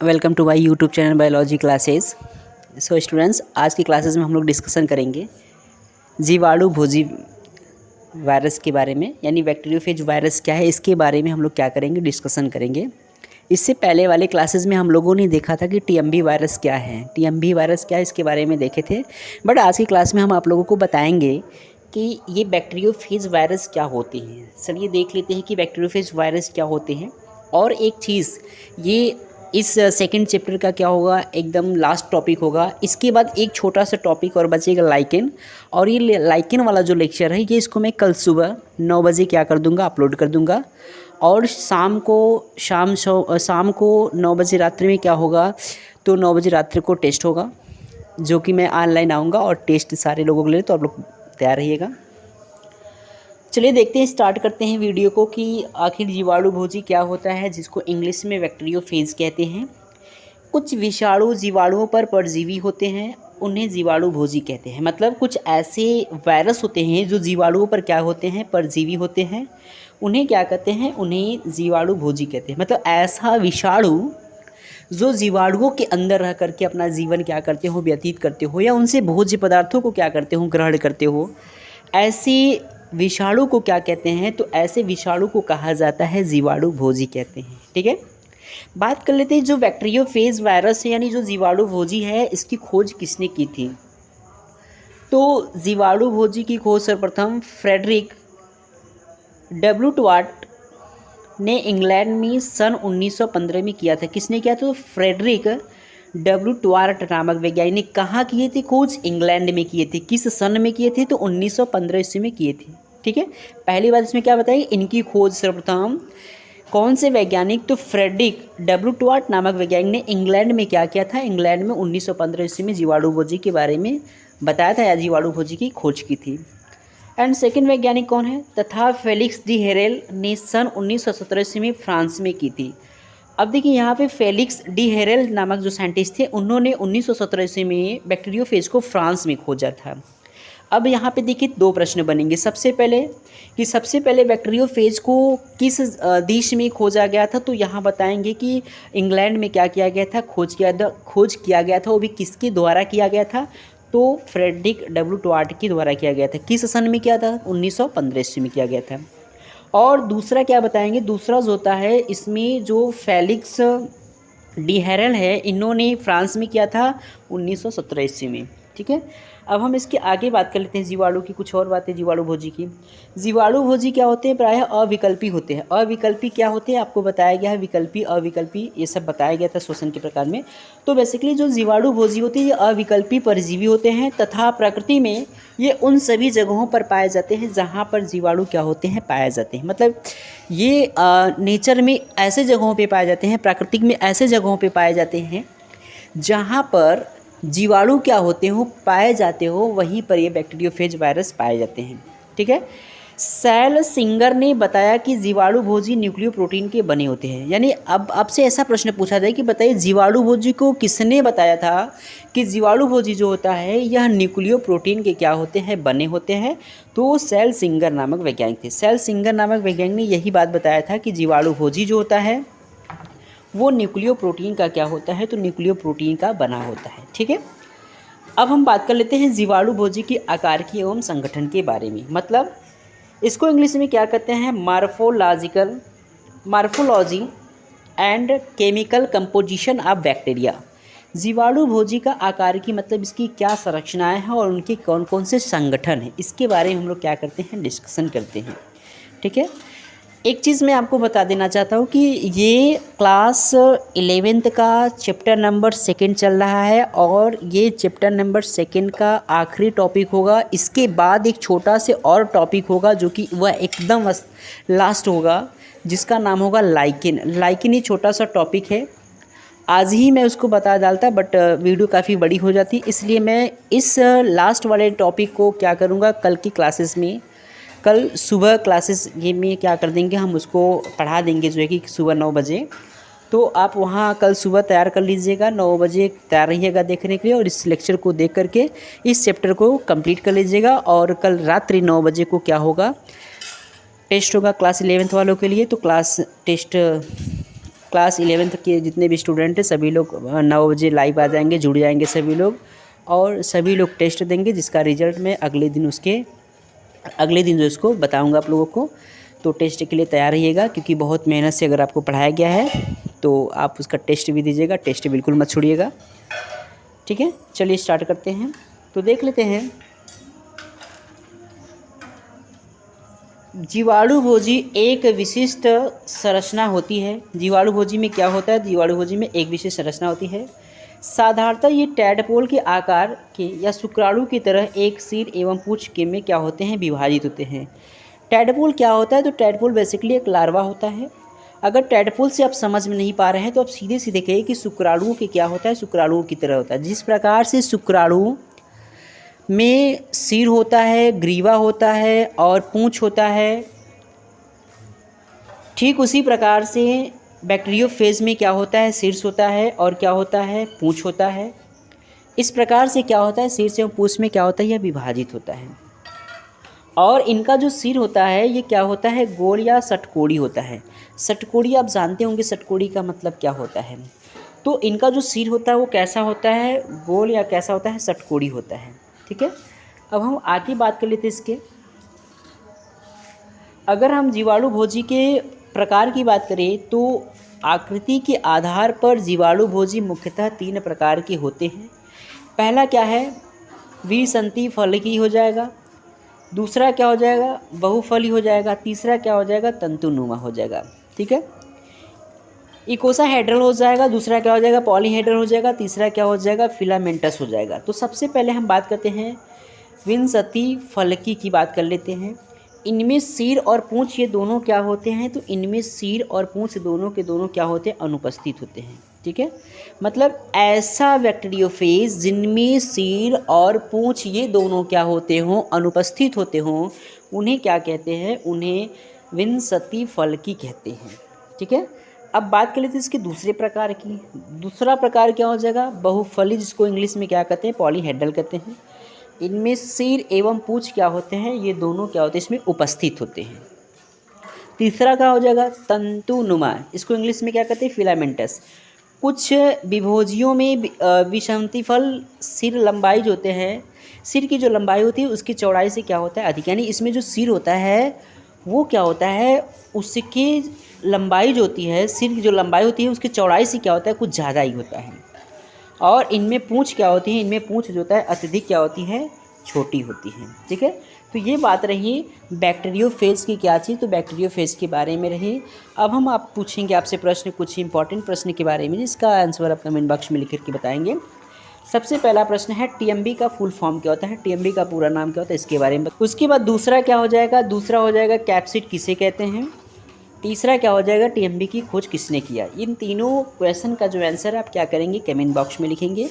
Welcome to my YouTube channel biology classes. So students, आज की classes में हम लोग डिस्कशन करेंगे जीवाणु भोजी वायरस के बारे में, यानी बैक्टीरियोफेज वायरस क्या है इसके बारे में हम लोग क्या करेंगे, डिस्कशन करेंगे। इससे पहले वाले क्लासेस में हम लोगों ने देखा था कि टीएमवी वायरस क्या है, टीएमवी वायरस क्या है इसके बारे में देखे थे। बट आज की क्लास में हम आप लोगों को बताएंगे कि ये बैक्टीरियोफेज वायरस क्या होते हैं। चलिए देख लेते हैं कि बैक्टीरियोफेज वायरस क्या होते हैं। और एक चीज़, ये इस सेकंड चैप्टर का क्या होगा, एकदम लास्ट टॉपिक होगा। इसके बाद एक छोटा सा टॉपिक और बचेगा लाइकेन, और ये लाइकेन वाला जो लेक्चर है ये इसको मैं कल सुबह 9 बजे क्या कर दूंगा, अपलोड कर दूंगा। और शाम को 9 बजे रात्रि में क्या होगा, तो 9 बजे रात्रि को टेस्ट होगा, जो कि मैं ऑनलाइन आऊँगा और टेस्ट सारे लोगों के लिए, तो आप लोग तैयार रहिएगा। चलिए देखते हैं, स्टार्ट करते हैं वीडियो को कि आखिर जीवाणु भोजी क्या होता है, जिसको इंग्लिश में बैक्टीरियोफेज कहते हैं। कुछ विषाणु जीवाणुओं पर परजीवी होते हैं, उन्हें जीवाणु भोजी कहते हैं। मतलब कुछ ऐसे वायरस होते हैं जो जीवाणुओं पर क्या होते हैं, परजीवी होते हैं, उन्हें क्या कहते हैं, उन्हें जीवाणु भोजी कहते हैं। मतलब ऐसा विषाणु जो जीवाणुओं के अंदर रह करके अपना जीवन क्या करते हो, व्यतीत करते हो, या उनसे भोज्य पदार्थों को क्या करते हो, ग्रहण करते हो, ऐसे विषाणु को क्या कहते हैं, तो ऐसे विषाणु को कहा जाता है जीवाणु भोजी कहते हैं। ठीक है, बात कर लेते हैं जो बैक्टीरियोफेज वायरस है, यानी जो जीवाणु भोजी है, इसकी खोज किसने की थी। तो जीवाणु भोजी की खोज सर्वप्रथम फ्रेडरिक डब्ल्यू ट्वार्ट ने इंग्लैंड में सन 1915 में किया था। किसने किया? तो फ्रेडरिक डब्ल्यू ट्वार्ट नामक वैज्ञानिक कहाँ किए थे खोज? इंग्लैंड में किए थे। किस सन में किए थे? तो 1915 ईस्वी में किए थे। ठीक है, पहली बात इसमें क्या बताइए, इनकी खोज सर्वप्रथम कौन से वैज्ञानिक, तो फ्रेडरिक डब्ल्यू ट्वार्ट नामक वैज्ञानिक ने इंग्लैंड में क्या किया था, इंग्लैंड में 1915 ईस्वी में जीवाणु भोजी के बारे में बताया था, या जीवाणु भोजी की खोज की थी। एंड सेकेंड वैज्ञानिक कौन है, तथा फेलिक्स डी हेरेल ने सन 1917 ईस्वी में फ्रांस में की थी। अब देखिए यहाँ पे फेलिक्स डी हेरेल नामक जो साइंटिस्ट थे, उन्होंने 1917 ईस्वी में बैक्टीरियोफेज को फ्रांस में खोजा था। अब यहाँ पे देखिए दो प्रश्न बनेंगे। सबसे पहले बैक्टीरियोफेज को किस देश में खोजा गया था, तो यहाँ बताएंगे कि इंग्लैंड में क्या किया गया था, खोज किया गया था। वो भी किसके द्वारा किया गया था, तो फ्रेडरिक डब्ल्यू ट्वार्ट के द्वारा किया गया था। किस सन में किया था? 1915 ईस्वी में किया गया था। और दूसरा क्या बताएंगे, दूसरा जो होता है इसमें जो फेलिक्स डी हेरेल है, इन्होंने फ्रांस में किया था 1917 ईस्वी में। ठीक है, अब हम इसके आगे बात कर लेते हैं जीवाणु की, कुछ और बातें जीवाणु भोजी की। जीवाणु भोजी क्या होते हैं, प्रायः अविकल्पी होते हैं। अविकल्पी क्या होते हैं, आपको बताया गया है, विकल्पी अविकल्पी ये सब बताया गया था श्वसन के प्रकार में। तो बेसिकली जो जीवाणु भोजी होते हैं ये अविकल्पी परजीवी होते हैं, तथा प्रकृति में ये उन सभी जगहों पर पाए जाते हैं जहाँ पर जीवाणु क्या होते हैं, पाए जाते हैं। मतलब ये नेचर में ऐसे जगहों पर पाए जाते हैं, प्राकृतिक में ऐसे जगहों पर पाए जाते हैं जहाँ पर जीवाणु क्या होते हो, पाए जाते हो, वहीं पर ये बैक्टीरियोफेज वायरस पाए जाते हैं। ठीक है, सेल सिंगर ने बताया कि जीवाणु भोजी न्यूक्लियो प्रोटीन के बने होते हैं। यानी अब आपसे ऐसा प्रश्न पूछा जाए कि बताइए जीवाणु भोजी को किसने बताया था कि जीवाणु भोजी जो होता है यह न्यूक्लियो प्रोटीन के क्या होते हैं, बने होते हैं। तो सेल सिंगर नामक वैज्ञानिक थे। सेल सिंगर नामक वैज्ञानिक ने यही बात बताया था कि जीवाणु भोजी जो होता है वो न्यूक्लियो प्रोटीन का क्या होता है, तो न्यूक्लियो प्रोटीन का बना होता है। ठीक है, अब हम बात कर लेते हैं जीवाणु भोजी के आकार की एवं संगठन के बारे में। मतलब इसको इंग्लिश में क्या कहते हैं, morphology and chemical composition of bacteria. जीवाणु भोजी का आकार की मतलब इसकी क्या संरचनाएं हैं और उनके कौन कौन से संगठन हैं, इसके बारे में हम लोग क्या करते हैं, डिस्कशन करते हैं। ठीक है, एक चीज़ मैं आपको बता देना चाहता हूँ कि ये क्लास 11th का चैप्टर नंबर 2 चल रहा है, और ये चैप्टर नंबर 2 का आखिरी टॉपिक होगा। इसके बाद एक छोटा से और टॉपिक होगा जो कि वह एकदम लास्ट होगा, जिसका नाम होगा लाइकेन। लाइकेन ही छोटा सा टॉपिक है, आज ही मैं उसको बता डालता, बट वीडियो काफ़ी बड़ी हो जाती, इसलिए मैं इस लास्ट वाले टॉपिक को क्या करूँगा, कल की क्लासेस में, कल सुबह क्लासेस ये में क्या कर देंगे, हम उसको पढ़ा देंगे, जो है कि सुबह 9 बजे। तो आप वहाँ कल सुबह तैयार कर लीजिएगा, 9 बजे तैयार रहिएगा देखने के लिए, और इस लेक्चर को देख करके इस चैप्टर को कंप्लीट कर लीजिएगा। और कल रात्रि 9 बजे को क्या होगा, टेस्ट होगा क्लास 11th वालों के लिए। तो क्लास 11th के जितने भी स्टूडेंट हैं सभी लोग 9 बजे लाइव आ जाएंगे, जुड़ जाएंगे सभी लोग, और सभी लोग टेस्ट देंगे, जिसका रिजल्ट मैं अगले दिन जो इसको बताऊंगा आप लोगों को। तो टेस्ट के लिए तैयार रहिएगा, क्योंकि बहुत मेहनत से अगर आपको पढ़ाया गया है तो आप उसका टेस्ट भी दीजिएगा, टेस्ट बिल्कुल मत छोड़िएगा, ठीक है। चलिए स्टार्ट करते हैं। तो देख लेते हैं, जीवाणु भोजी एक विशिष्ट संरचना होती है। जीवाणु भोजी में क्या होता है? जीवाणु भोजी में एक विशिष्ट संरचना होती है। साधारणतः ये टैडपोल के आकार के या शुक्राणु की तरह एक सिर एवं पूंछ के में क्या होते हैं? विभाजित होते हैं। टैडपोल क्या होता है? तो टैडपोल बेसिकली एक लार्वा होता है। अगर टैडपोल से आप समझ में नहीं पा रहे हैं तो आप सीधे सीधे कहिए कि शुक्राणुओं के क्या होता है? शुक्राणुओं की तरह होता है। जिस प्रकार से शुक्राणु में सिर होता है, ग्रीवा होता है और पूंछ होता है, ठीक उसी प्रकार से बैक्टीरियोफेज में क्या होता है? शीर्ष होता है और क्या होता है? पूंछ होता है। इस प्रकार से क्या होता है? शीर्ष एवं पूंछ में क्या होता है? यह विभाजित होता है। और इनका जो सिर होता है ये क्या होता है? गोल या षटकोणी होता है। षटकोणी आप जानते होंगे, षटकोणी का मतलब क्या होता है। तो इनका जो सिर होता है वो कैसा होता है? गोल या कैसा होता है? षटकोणी होता है, ठीक है। अब हम आगे बात कर लेते हैं इसके। अगर हम जीवाणु भोजी के प्रकार की बात करें तो आकृति के आधार पर जीवाणु भोजी मुख्यतः 3 प्रकार के होते हैं। पहला क्या है? द्विसंधि फलकी हो जाएगा। दूसरा क्या हो जाएगा? बहुफली हो जाएगा। तीसरा क्या हो जाएगा? तंतुनुमा हो जाएगा, ठीक है। इकोसाहेड्रल हो जाएगा। दूसरा क्या हो जाएगा? पॉलीहेड्रल हो जाएगा। तीसरा क्या हो जाएगा? फिलामेंटस हो जाएगा। तो सबसे पहले हम बात करते हैं द्विसंधि फलकी की बात कर लेते हैं। इनमें सिर और पूंछ ये दोनों क्या होते हैं? तो इनमें सिर और पूंछ दोनों के दोनों क्या होते हैं? अनुपस्थित होते हैं, ठीक है। मतलब ऐसा बैक्टीरियोफेज जिनमें सिर और पूंछ ये दोनों क्या होते हों? अनुपस्थित होते हों, उन्हें क्या कहते हैं? उन्हें द्विसंधि फलकी कहते हैं, ठीक है। अब बात कर लेते हैं इसके दूसरे प्रकार की। दूसरा प्रकार क्या हो जाएगा? बहुफली, जिसको इंग्लिश में क्या कहते हैं? पॉलीहेड्रल कहते हैं। इनमें सिर एवं पूंछ क्या होते हैं? ये दोनों क्या होते हैं? इसमें उपस्थित होते हैं। तीसरा क्या हो जाएगा? तंतुनुमा, इसको इंग्लिश में क्या कहते हैं? फिलामेंटस। कुछ विभोजियों में विषमती फल सिर लंबाई जो होते हैं, सिर की जो लंबाई होती है उसकी चौड़ाई से क्या होता है? अधिक। यानी इसमें जो सिर होता है वो क्या होता है? उसकी लंबाई जो होती है, सिर की जो लंबाई होती है उसकी चौड़ाई से क्या होता है? कुछ ज़्यादा ही होता है। और इनमें पूंछ क्या होती है? इनमें पूंछ जो होता है अत्यधिक क्या होती है? छोटी होती है, ठीक है। तो ये बात रही बैक्टीरियोफेज की क्या चीज़, तो बैक्टीरियोफेज के बारे में रही। अब हम आप पूछेंगे आपसे प्रश्न, कुछ इंपॉर्टेंट प्रश्न के बारे में, जिसका आंसर आप कमेंट बॉक्स में लिख करके बताएंगे। सबसे पहला प्रश्न है टीएमबी का फुल फॉर्म क्या होता है? टीएमबी का पूरा नाम क्या होता है? इसके बारे में। उसके बाद दूसरा क्या हो जाएगा? दूसरा हो जाएगा कैप्सिड किसे कहते हैं। तीसरा क्या हो जाएगा? टीएमबी की खोज किसने किया। इन तीनों क्वेश्चन का जो आंसर है आप क्या करेंगे? कमेंट बॉक्स में लिखेंगे।